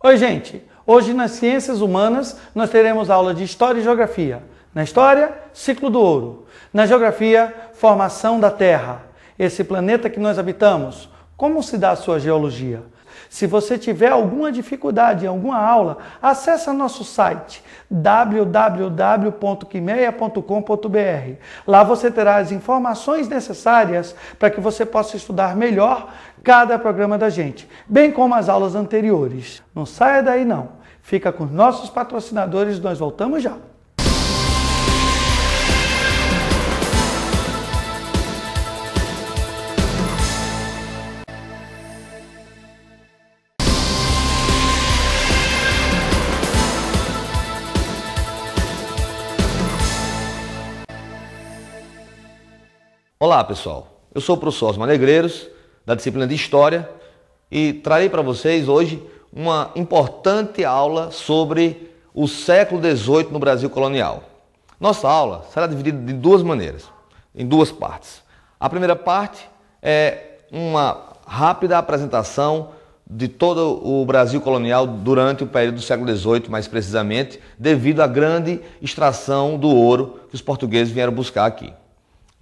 Oi, gente! Hoje nas Ciências Humanas nós teremos aula de História e Geografia. Na História, ciclo do ouro. Na Geografia, formação da Terra. Esse planeta que nós habitamos, como se dá a sua geologia? Se você tiver alguma dificuldade em alguma aula, acesse nosso site www.quimeia.com.br. Lá você terá as informações necessárias para que você possa estudar melhor cada programa da gente, bem como as aulas anteriores. Não saia daí não. Fica com os nossos patrocinadores, nós voltamos já. Olá pessoal, eu sou o professor Osmar Negreiros, da disciplina de História, e trarei para vocês hoje uma importante aula sobre o século XVIII no Brasil colonial. Nossa aula será dividida de duas maneiras, em duas partes. A primeira parte é uma rápida apresentação de todo o Brasil colonial durante o período do século XVIII, mais precisamente, devido à grande extração do ouro que os portugueses vieram buscar aqui.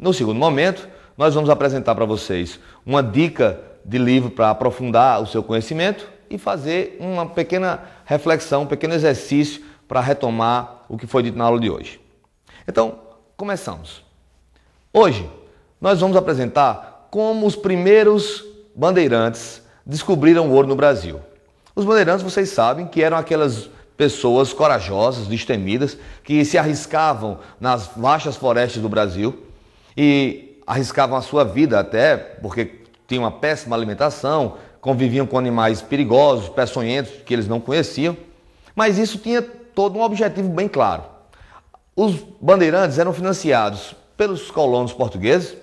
No segundo momento, nós vamos apresentar para vocês uma dica de livro para aprofundar o seu conhecimento e fazer uma pequena reflexão, um pequeno exercício para retomar o que foi dito na aula de hoje. Então, começamos. Hoje, nós vamos apresentar como os primeiros bandeirantes descobriram o ouro no Brasil. Os bandeirantes, vocês sabem, que eram aquelas pessoas corajosas, destemidas, que se arriscavam nas vastas florestas do Brasil e arriscavam a sua vida até, porque tinham uma péssima alimentação, conviviam com animais perigosos, peçonhentos, que eles não conheciam, mas isso tinha todo um objetivo bem claro. Os bandeirantes eram financiados pelos colonos portugueses,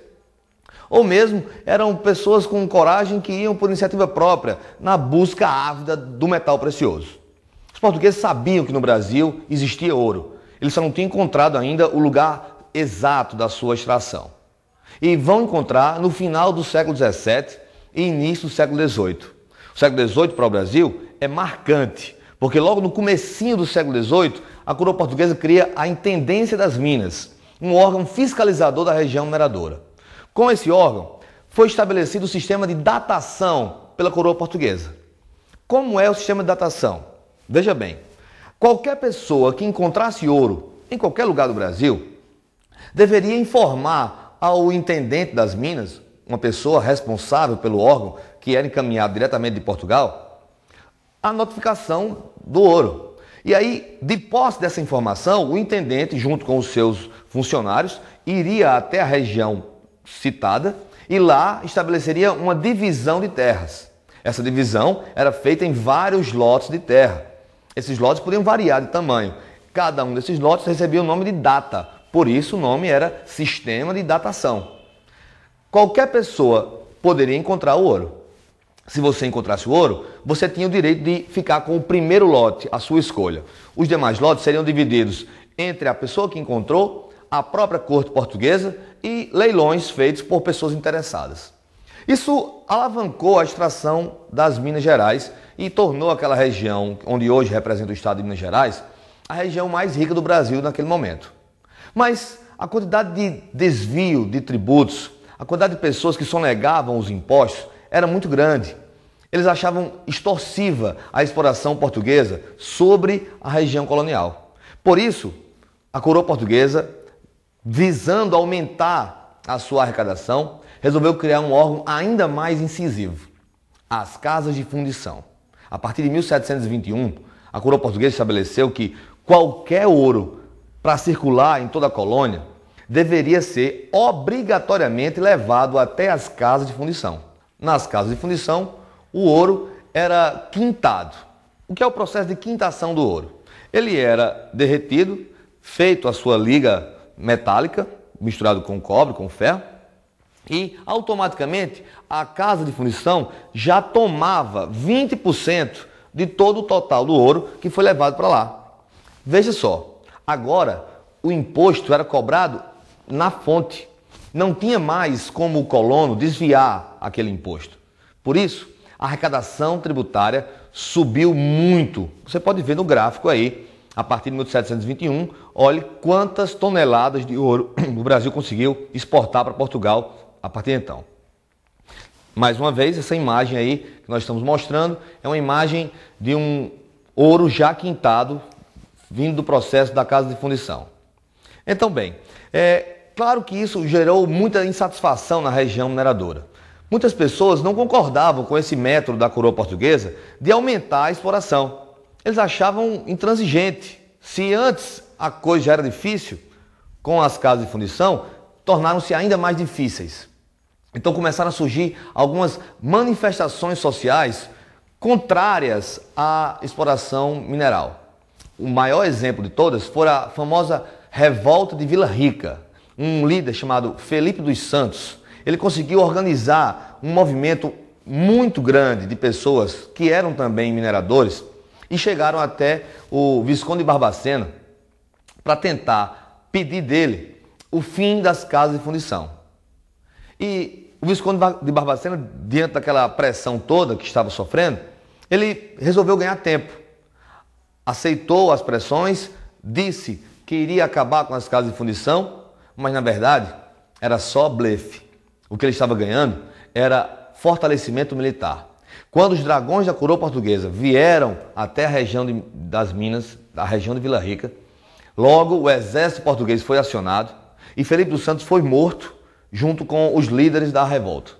ou mesmo eram pessoas com coragem que iam por iniciativa própria na busca ávida do metal precioso. Os portugueses sabiam que no Brasil existia ouro, eles só não tinham encontrado ainda o lugar exato da sua extração. E vão encontrar no final do século XVII e início do século XVIII. O século XVIII para o Brasil é marcante, porque logo no comecinho do século XVIII, a coroa portuguesa cria a Intendência das Minas, um órgão fiscalizador da região mineradora. Com esse órgão, foi estabelecido o sistema de datação pela coroa portuguesa. Como é o sistema de datação? Veja bem, qualquer pessoa que encontrasse ouro em qualquer lugar do Brasil deveria informar ao intendente das minas, uma pessoa responsável pelo órgão que era encaminhado diretamente de Portugal, a notificação do ouro. E aí, de posse dessa informação, o intendente, junto com os seus funcionários, iria até a região citada e lá estabeleceria uma divisão de terras. Essa divisão era feita em vários lotes de terra. Esses lotes podiam variar de tamanho. Cada um desses lotes recebia o nome de data. Por isso o nome era Sistema de Datação. Qualquer pessoa poderia encontrar o ouro. Se você encontrasse o ouro, você tinha o direito de ficar com o primeiro lote, a sua escolha. Os demais lotes seriam divididos entre a pessoa que encontrou, a própria corte portuguesa e leilões feitos por pessoas interessadas. Isso alavancou a extração das Minas Gerais e tornou aquela região, onde hoje representa o estado de Minas Gerais, a região mais rica do Brasil naquele momento. Mas a quantidade de desvio de tributos, a quantidade de pessoas que sonegavam os impostos era muito grande. Eles achavam extorsiva a exploração portuguesa sobre a região colonial. Por isso, a coroa portuguesa, visando aumentar a sua arrecadação, resolveu criar um órgão ainda mais incisivo, as Casas de Fundição. A partir de 1721, a coroa portuguesa estabeleceu que qualquer ouro para circular em toda a colônia, deveria ser obrigatoriamente levado até as casas de fundição. Nas casas de fundição, o ouro era quintado. O que é o processo de quintação do ouro? Ele era derretido, feito a sua liga metálica, misturado com cobre, com ferro, e automaticamente a casa de fundição já tomava 20% de todo o total do ouro que foi levado para lá. Veja só. Agora, o imposto era cobrado na fonte. Não tinha mais como o colono desviar aquele imposto. Por isso, a arrecadação tributária subiu muito. Você pode ver no gráfico aí, a partir de 1721, olhe quantas toneladas de ouro o Brasil conseguiu exportar para Portugal a partir de então. Mais uma vez, essa imagem aí que nós estamos mostrando é uma imagem de um ouro já quintado, vindo do processo da casa de fundição. Então, bem, claro que isso gerou muita insatisfação na região mineradora. Muitas pessoas não concordavam com esse método da coroa portuguesa de aumentar a exploração. Eles achavam intransigente. Se antes a coisa já era difícil, com as casas de fundição, tornaram-se ainda mais difíceis. Então começaram a surgir algumas manifestações sociais contrárias à exploração mineral. O maior exemplo de todas foi a famosa Revolta de Vila Rica. Um líder chamado Felipe dos Santos, ele conseguiu organizar um movimento muito grande de pessoas que eram também mineradores e chegaram até o Visconde de Barbacena para tentar pedir dele o fim das casas de fundição. E o Visconde de Barbacena, diante daquela pressão toda que estava sofrendo, ele resolveu ganhar tempo. Aceitou as pressões, disse que iria acabar com as casas de fundição, mas na verdade era só blefe. O que ele estava ganhando era fortalecimento militar. Quando os dragões da coroa portuguesa vieram até a região das Minas, a região de Vila Rica, logo o exército português foi acionado e Felipe dos Santos foi morto junto com os líderes da revolta.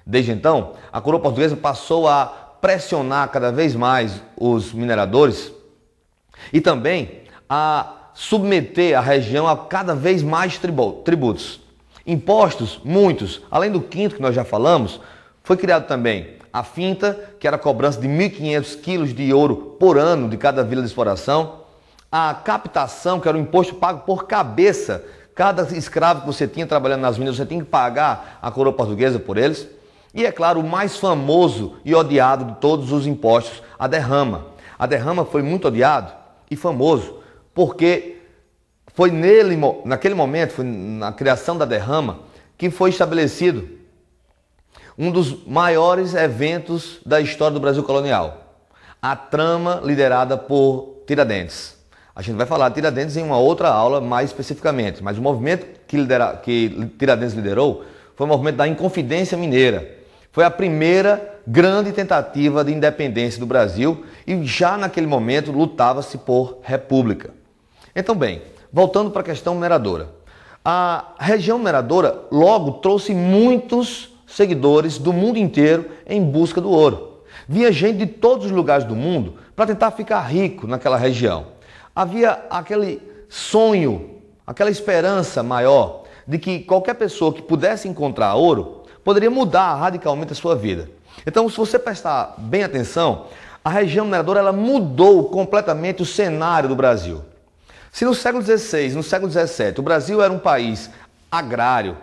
Desde então, a coroa portuguesa passou a pressionar cada vez mais os mineradores e também a submeter a região a cada vez mais tributos. Impostos, muitos, além do quinto que nós já falamos, foi criado também a finta, que era a cobrança de 1.500 quilos de ouro por ano de cada vila de exploração, a captação, que era o imposto pago por cabeça. Cada escravo que você tinha trabalhando nas minas, você tinha que pagar a coroa portuguesa por eles. E é claro, o mais famoso e odiado de todos os impostos, a derrama. A derrama foi muito odiado e famoso, porque foi naquele momento, foi na criação da derrama, que foi estabelecido um dos maiores eventos da história do Brasil colonial. A trama liderada por Tiradentes. A gente vai falar de Tiradentes em uma outra aula mais especificamente, mas o movimento que Tiradentes liderou foi o movimento da Inconfidência Mineira. Foi a primeira grande tentativa de independência do Brasil e já naquele momento lutava-se por república. Então, bem, voltando para a questão mineradora. A região mineradora logo trouxe muitos seguidores do mundo inteiro em busca do ouro. Vinha gente de todos os lugares do mundo para tentar ficar rico naquela região. Havia aquele sonho, aquela esperança maior de que qualquer pessoa que pudesse encontrar ouro poderia mudar radicalmente a sua vida. Então, se você prestar bem atenção, a região mineradora ela mudou completamente o cenário do Brasil. Se no século XVI, no século XVII, o Brasil era um país agrário,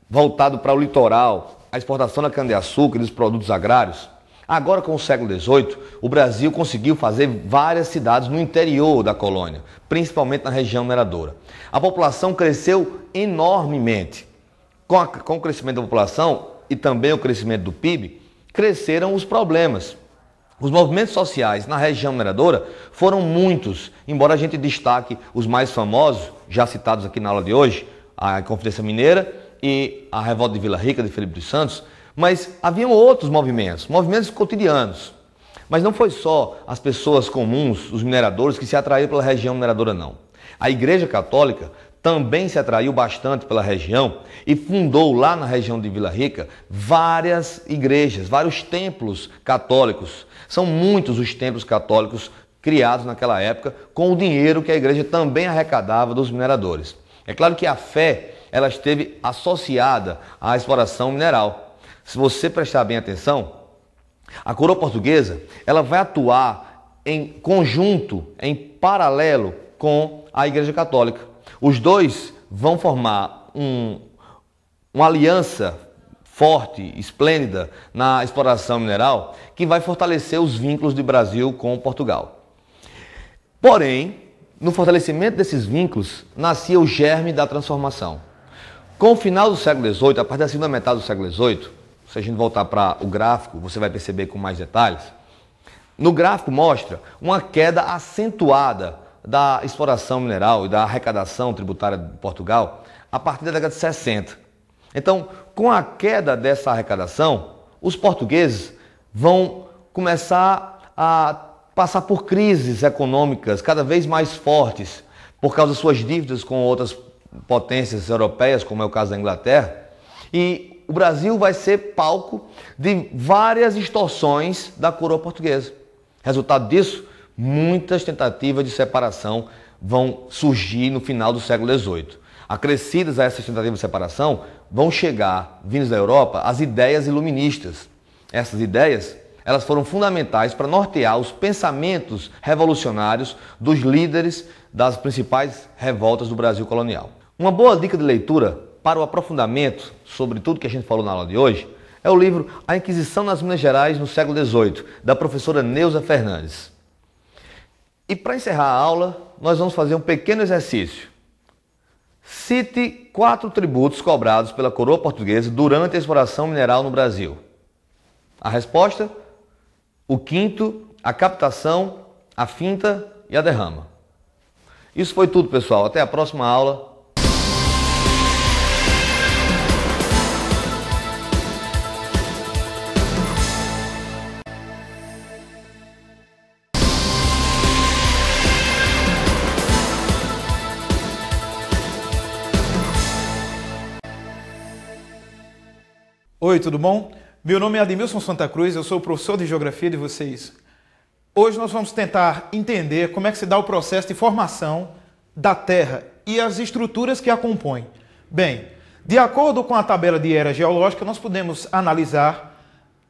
voltado para o litoral, a exportação da cana-de-açúcar e dos produtos agrários, agora com o século XVIII, o Brasil conseguiu fazer várias cidades no interior da colônia, principalmente na região mineradora. A população cresceu enormemente. Com o crescimento da população e também o crescimento do PIB, cresceram os problemas. Os movimentos sociais na região mineradora foram muitos, embora a gente destaque os mais famosos, já citados aqui na aula de hoje, a Inconfidência Mineira e a Revolta de Vila Rica de Felipe dos Santos, mas haviam outros movimentos cotidianos. Mas não foi só as pessoas comuns, os mineradores, que se atraíram pela região mineradora, não. A Igreja Católica também se atraiu bastante pela região e fundou lá na região de Vila Rica várias igrejas, vários templos católicos. São muitos os templos católicos criados naquela época com o dinheiro que a igreja também arrecadava dos mineradores. É claro que a fé ela esteve associada à exploração mineral. Se você prestar bem atenção, a coroa portuguesa ela vai atuar em conjunto, em paralelo com a Igreja Católica. Os dois vão formar uma aliança forte, esplêndida na exploração mineral que vai fortalecer os vínculos do Brasil com Portugal. Porém, no fortalecimento desses vínculos, nascia o germe da transformação. Com o final do século XVIII, a partir da segunda metade do século XVIII, se a gente voltar para o gráfico, você vai perceber com mais detalhes, No gráfico mostra uma queda acentuada da exploração mineral e da arrecadação tributária de Portugal a partir da década de 60. Então, com a queda dessa arrecadação, os portugueses vão começar a passar por crises econômicas cada vez mais fortes por causa de suas dívidas com outras potências europeias, como é o caso da Inglaterra, e o Brasil vai ser palco de várias extorsões da coroa portuguesa. Resultado disso, muitas tentativas de separação vão surgir no final do século XVIII. Acrescidas a essas tentativas de separação, vão chegar, vindas da Europa, as ideias iluministas. Essas ideias, elas foram fundamentais para nortear os pensamentos revolucionários dos líderes das principais revoltas do Brasil colonial. Uma boa dica de leitura para o aprofundamento sobre tudo que a gente falou na aula de hoje é o livro A Inquisição nas Minas Gerais no século XVIII, da professora Neuza Fernandes. E para encerrar a aula, nós vamos fazer um pequeno exercício. Cite 4 tributos cobrados pela coroa portuguesa durante a exploração mineral no Brasil. A resposta? O quinto, a captação, a finta e a derrama. Isso foi tudo, pessoal. Até a próxima aula. Oi, tudo bom? Meu nome é Ademilson Santa Cruz, eu sou o professor de Geografia de vocês. Hoje nós vamos tentar entender como é que se dá o processo de formação da Terra e as estruturas que a compõem. Bem, de acordo com a tabela de era geológica, nós podemos analisar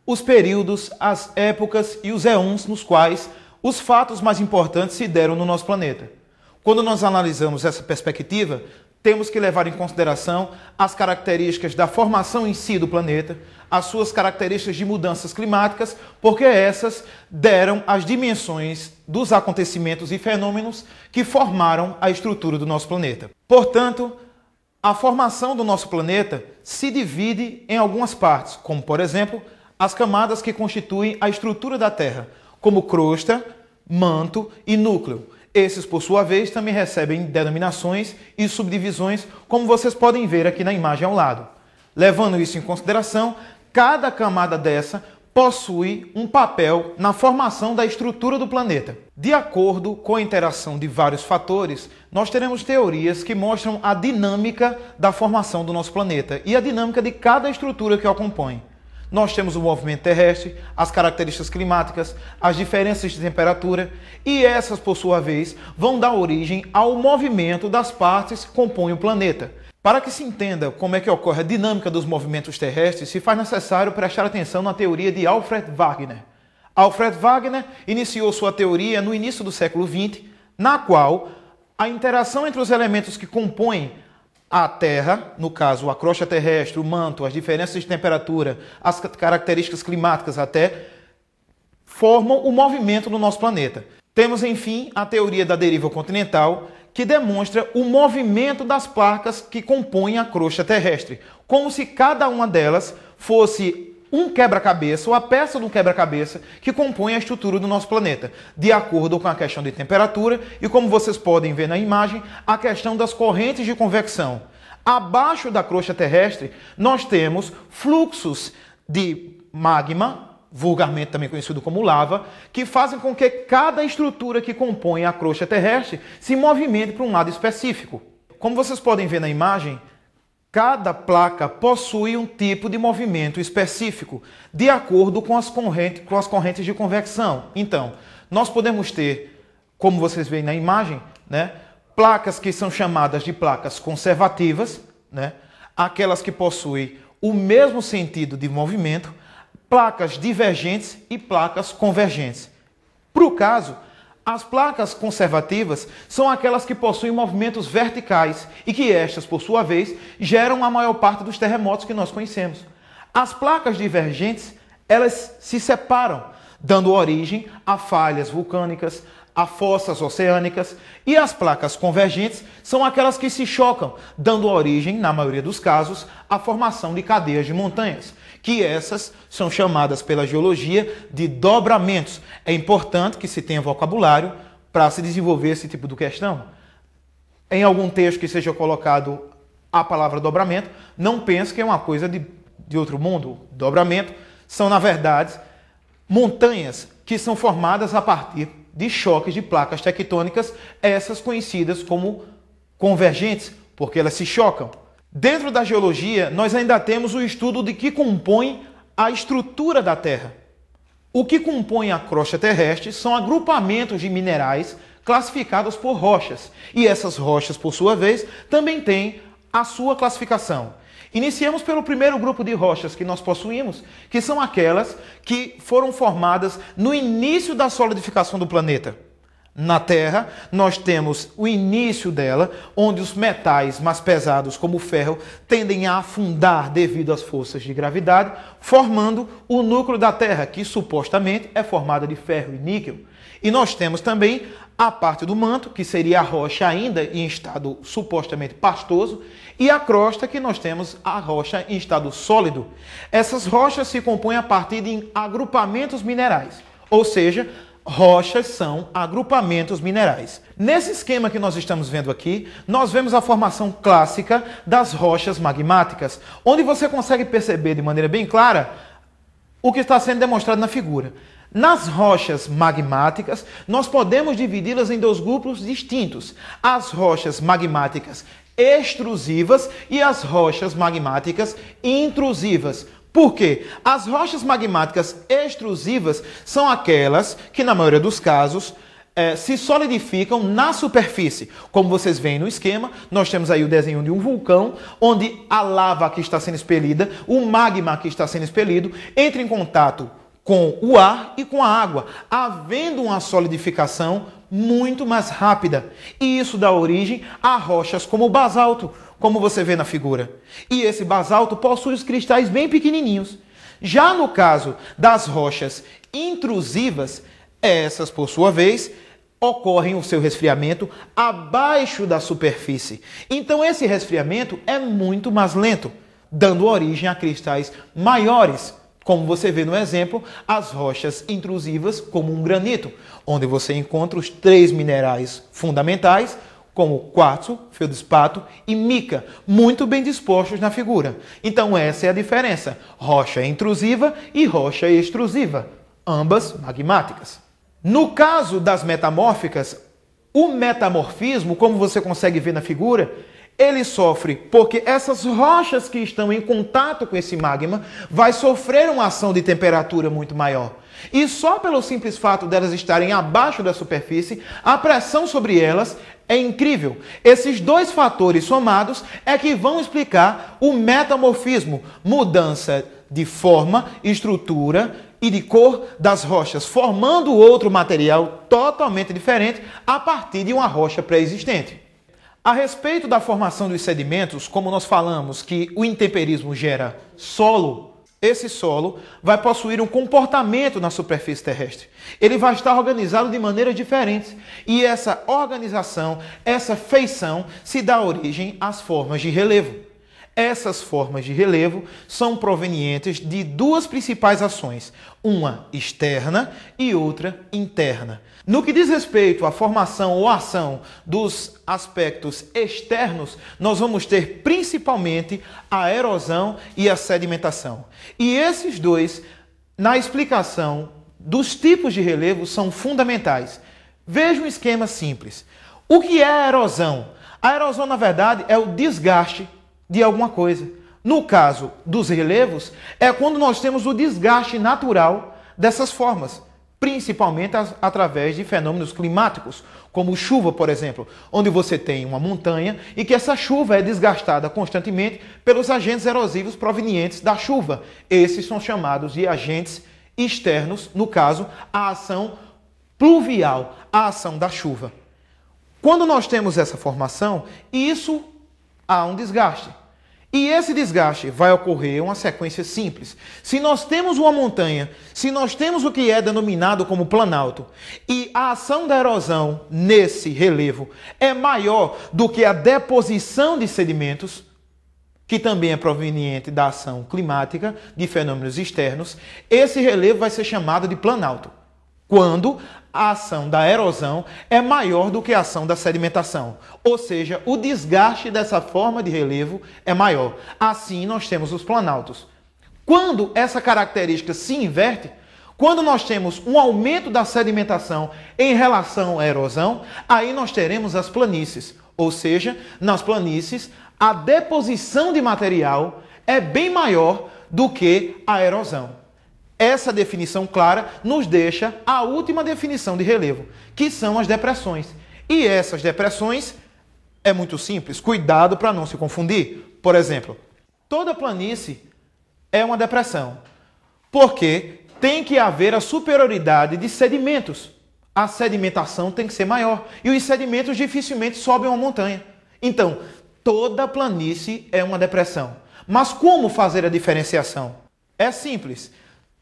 os períodos, as épocas e os éons nos quais os fatos mais importantes se deram no nosso planeta. Quando nós analisamos essa perspectiva, temos que levar em consideração as características da formação em si do planeta, as suas características de mudanças climáticas, porque essas deram as dimensões dos acontecimentos e fenômenos que formaram a estrutura do nosso planeta. Portanto, a formação do nosso planeta se divide em algumas partes, como, por exemplo, as camadas que constituem a estrutura da Terra, como crosta, manto e núcleo. Esses, por sua vez, também recebem denominações e subdivisões, como vocês podem ver aqui na imagem ao lado. Levando isso em consideração, cada camada dessa possui um papel na formação da estrutura do planeta. De acordo com a interação de vários fatores, nós teremos teorias que mostram a dinâmica da formação do nosso planeta e a dinâmica de cada estrutura que o compõe. Nós temos o movimento terrestre, as características climáticas, as diferenças de temperatura e essas, por sua vez, vão dar origem ao movimento das partes que compõem o planeta. Para que se entenda como é que ocorre a dinâmica dos movimentos terrestres, se faz necessário prestar atenção na teoria de Alfred Wegener. Alfred Wegener iniciou sua teoria no início do século XX, na qual a interação entre os elementos que compõem a Terra, no caso a crosta terrestre, o manto, as diferenças de temperatura, as características climáticas até, formam o movimento do nosso planeta. Temos, enfim, a teoria da deriva continental, que demonstra o movimento das placas que compõem a crosta terrestre, como se cada uma delas fosse um quebra-cabeça ou a peça de um quebra-cabeça que compõe a estrutura do nosso planeta, de acordo com a questão de temperatura e, como vocês podem ver na imagem, a questão das correntes de convecção. Abaixo da crosta terrestre, nós temos fluxos de magma, vulgarmente também conhecido como lava, que fazem com que cada estrutura que compõe a crosta terrestre se movimente para um lado específico. Como vocês podem ver na imagem, cada placa possui um tipo de movimento específico, de acordo com as correntes de convecção. Então, nós podemos ter, como vocês veem na imagem, placas que são chamadas de placas conservativas, aquelas que possuem o mesmo sentido de movimento, placas divergentes e placas convergentes. Para o caso, as placas conservativas são aquelas que possuem movimentos verticais e que estas, por sua vez, geram a maior parte dos terremotos que nós conhecemos. As placas divergentes, elas se separam, dando origem a falhas vulcânicas, a fossas oceânicas, e as placas convergentes são aquelas que se chocam, dando origem, na maioria dos casos, à formação de cadeias de montanhas, que essas são chamadas pela geologia de dobramentos. É importante que se tenha vocabulário para se desenvolver esse tipo de questão. Em algum texto que seja colocado a palavra dobramento, não pense que é uma coisa de outro mundo. Dobramento são, na verdade, montanhas que são formadas a partir de choques de placas tectônicas, essas conhecidas como convergentes, porque elas se chocam. Dentro da geologia, nós ainda temos o estudo de que compõe a estrutura da Terra. O que compõe a crosta terrestre são agrupamentos de minerais classificados por rochas. E essas rochas, por sua vez, também têm a sua classificação. Iniciamos pelo primeiro grupo de rochas que nós possuímos, que são aquelas que foram formadas no início da solidificação do planeta. Na Terra, nós temos o início dela, onde os metais mais pesados, como o ferro, tendem a afundar devido às forças de gravidade, formando o núcleo da Terra, que supostamente é formada de ferro e níquel. E nós temos também a parte do manto, que seria a rocha ainda em estado supostamente pastoso, e a crosta, que nós temos a rocha em estado sólido. Essas rochas se compõem a partir de agrupamentos minerais, ou seja, rochas são agrupamentos minerais. Nesse esquema que nós estamos vendo aqui, nós vemos a formação clássica das rochas magmáticas, onde você consegue perceber de maneira bem clara o que está sendo demonstrado na figura. Nas rochas magmáticas, nós podemos dividi-las em dois grupos distintos: as rochas magmáticas extrusivas e as rochas magmáticas intrusivas. Por quê? As rochas magmáticas extrusivas são aquelas que, na maioria dos casos, se solidificam na superfície. Como vocês veem no esquema, nós temos aí o desenho de um vulcão, onde a lava que está sendo expelida, o magma que está sendo expelido, entra em contato com o ar e com a água, havendo uma solidificação muito mais rápida. E isso dá origem a rochas como o basalto, como você vê na figura. E esse basalto possui os cristais bem pequenininhos. Já no caso das rochas intrusivas, essas, por sua vez, ocorrem o seu resfriamento abaixo da superfície. Então esse resfriamento é muito mais lento, dando origem a cristais maiores, como você vê no exemplo, as rochas intrusivas como um granito, onde você encontra os 3 minerais fundamentais, como quartzo, feldspato e mica, muito bem dispostos na figura. Então essa é a diferença: rocha intrusiva e rocha extrusiva, ambas magmáticas. No caso das metamórficas, o metamorfismo, como você consegue ver na figura, ele sofre porque essas rochas que estão em contato com esse magma vai sofrer uma ação de temperatura muito maior. E só pelo simples fato delas estarem abaixo da superfície, a pressão sobre elas é incrível. Esses dois fatores somados é que vão explicar o metamorfismo, mudança de forma, estrutura e de cor das rochas, formando outro material totalmente diferente a partir de uma rocha pré-existente. A respeito da formação dos sedimentos, como nós falamos que o intemperismo gera solo, esse solo vai possuir um comportamento na superfície terrestre. Ele vai estar organizado de maneiras diferentes. E essa organização, essa feição, se dá origem às formas de relevo. Essas formas de relevo são provenientes de duas principais ações, uma externa e outra interna. No que diz respeito à formação ou ação dos aspectos externos, nós vamos ter principalmente a erosão e a sedimentação. E esses dois, na explicação dos tipos de relevo, são fundamentais. Veja um esquema simples. O que é a erosão? A erosão, na verdade, é o desgaste de alguma coisa. No caso dos relevos, é quando nós temos o desgaste natural dessas formas, principalmente através de fenômenos climáticos, como chuva, por exemplo, onde você tem uma montanha e que essa chuva é desgastada constantemente pelos agentes erosivos provenientes da chuva. Esses são chamados de agentes externos, no caso, a ação pluvial, a ação da chuva. Quando nós temos essa formação, isso há um desgaste. E esse desgaste vai ocorrer em uma sequência simples. Se nós temos uma montanha, se nós temos o que é denominado como planalto, e a ação da erosão nesse relevo é maior do que a deposição de sedimentos, que também é proveniente da ação climática, de fenômenos externos, esse relevo vai ser chamado de planalto, quando a ação da erosão é maior do que a ação da sedimentação. Ou seja, o desgaste dessa forma de relevo é maior. Assim, nós temos os planaltos. Quando essa característica se inverte, quando nós temos um aumento da sedimentação em relação à erosão, aí nós teremos as planícies. Ou seja, nas planícies, a deposição de material é bem maior do que a erosão. Essa definição clara nos deixa a última definição de relevo, que são as depressões. E essas depressões é muito simples, cuidado para não se confundir. Por exemplo, toda planície é uma depressão, porque tem que haver a superioridade de sedimentos. A sedimentação tem que ser maior, e os sedimentos dificilmente sobem uma montanha. Então, toda planície é uma depressão. Mas como fazer a diferenciação? É simples.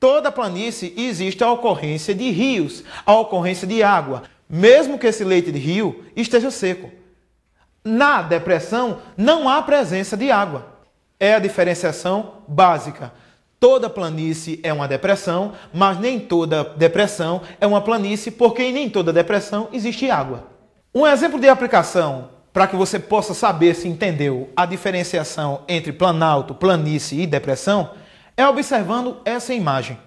Toda planície existe a ocorrência de rios, a ocorrência de água, mesmo que esse leito de rio esteja seco. Na depressão não há presença de água. É a diferenciação básica. Toda planície é uma depressão, mas nem toda depressão é uma planície, porque em nem toda depressão existe água. Um exemplo de aplicação, para que você possa saber se entendeu a diferenciação entre planalto, planície e depressão, é observando essa imagem.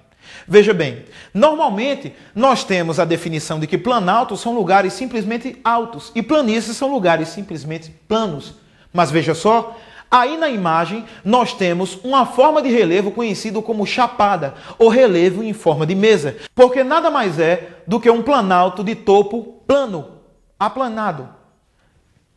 Veja bem, normalmente nós temos a definição de que planaltos são lugares simplesmente altos e planícies são lugares simplesmente planos. Mas veja só, aí na imagem nós temos uma forma de relevo conhecido como chapada ou relevo em forma de mesa, porque nada mais é do que um planalto de topo plano, aplanado.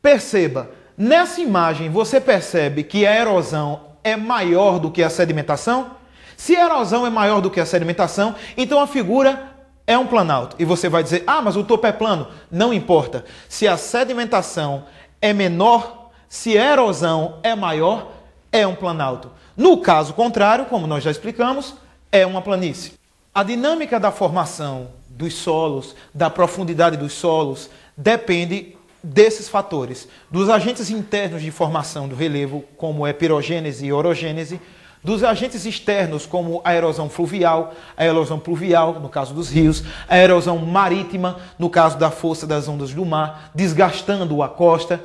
Perceba, nessa imagem você percebe que a erosão é maior do que a sedimentação? Se a erosão é maior do que a sedimentação, então a figura é um planalto. E você vai dizer, ah, mas o topo é plano. Não importa. Se a sedimentação é menor, se a erosão é maior, é um planalto. No caso contrário, como nós já explicamos, é uma planície. A dinâmica da formação dos solos, da profundidade dos solos, depende desses fatores, dos agentes internos de formação do relevo, como é pirogênese e orogênese, dos agentes externos, como a erosão fluvial, a erosão pluvial, no caso dos rios, a erosão marítima, no caso da força das ondas do mar, desgastando a costa.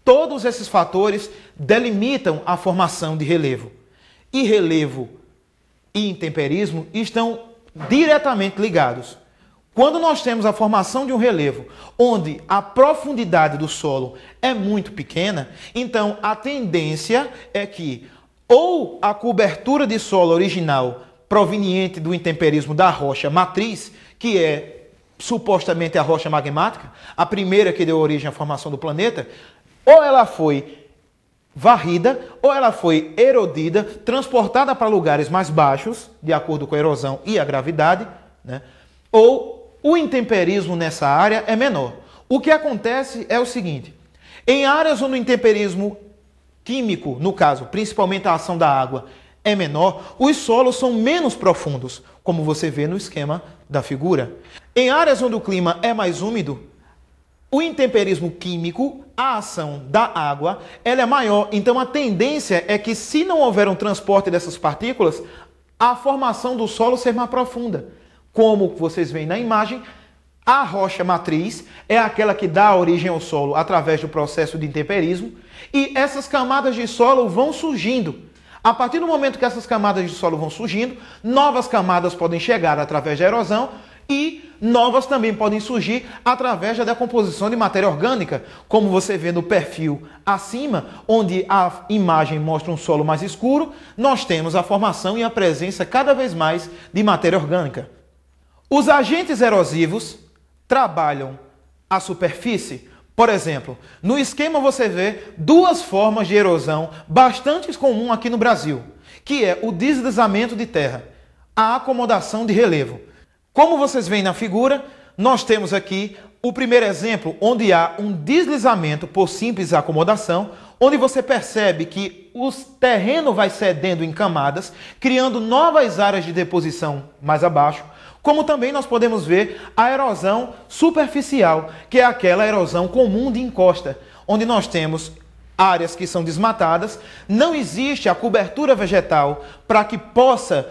Todos esses fatores delimitam a formação de relevo. E relevo e intemperismo estão diretamente ligados. Quando nós temos a formação de um relevo onde a profundidade do solo é muito pequena, então a tendência é que ou a cobertura de solo original proveniente do intemperismo da rocha matriz, que é supostamente a rocha magmática, a primeira que deu origem à formação do planeta, ou ela foi varrida, ou ela foi erodida, transportada para lugares mais baixos, de acordo com a erosão e a gravidade, né? Ou o intemperismo nessa área é menor. O que acontece é o seguinte, em áreas onde o intemperismo químico, no caso, principalmente a ação da água, é menor, os solos são menos profundos, como você vê no esquema da figura. Em áreas onde o clima é mais úmido, o intemperismo químico, a ação da água, ela é maior. Então a tendência é que, se não houver um transporte dessas partículas, a formação do solo ser mais profunda. Como vocês veem na imagem, a rocha matriz é aquela que dá origem ao solo através do processo de intemperismo, e essas camadas de solo vão surgindo. A partir do momento que essas camadas de solo vão surgindo, novas camadas podem chegar através da erosão e novas também podem surgir através da decomposição de matéria orgânica, como você vê no perfil acima, onde a imagem mostra um solo mais escuro, nós temos a formação e a presença cada vez mais de matéria orgânica. Os agentes erosivos trabalham a superfície. Por exemplo, no esquema você vê duas formas de erosão bastante comum aqui no Brasil, que é o deslizamento de terra, a acomodação de relevo. Como vocês veem na figura, nós temos aqui o primeiro exemplo, onde há um deslizamento por simples acomodação, onde você percebe que o terreno vai cedendo em camadas, criando novas áreas de deposição mais abaixo, como também nós podemos ver a erosão superficial, que é aquela erosão comum de encosta, onde nós temos áreas que são desmatadas, não existe a cobertura vegetal para que possa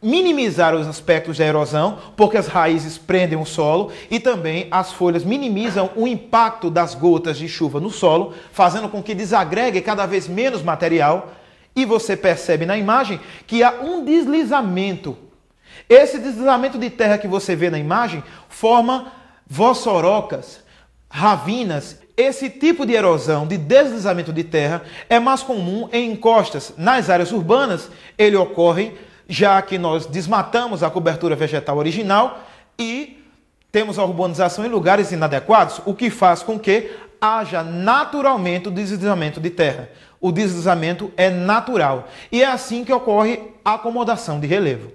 minimizar os aspectos da erosão, porque as raízes prendem o solo e também as folhas minimizam o impacto das gotas de chuva no solo, fazendo com que desagregue cada vez menos material. E você percebe na imagem que há um deslizamento. Esse deslizamento de terra que você vê na imagem forma vossorocas, ravinas. Esse tipo de erosão, de deslizamento de terra, é mais comum em encostas. Nas áreas urbanas, ele ocorre já que nós desmatamos a cobertura vegetal original e temos a urbanização em lugares inadequados, o que faz com que haja naturalmente o deslizamento de terra. O deslizamento é natural e é assim que ocorre a acomodação de relevo.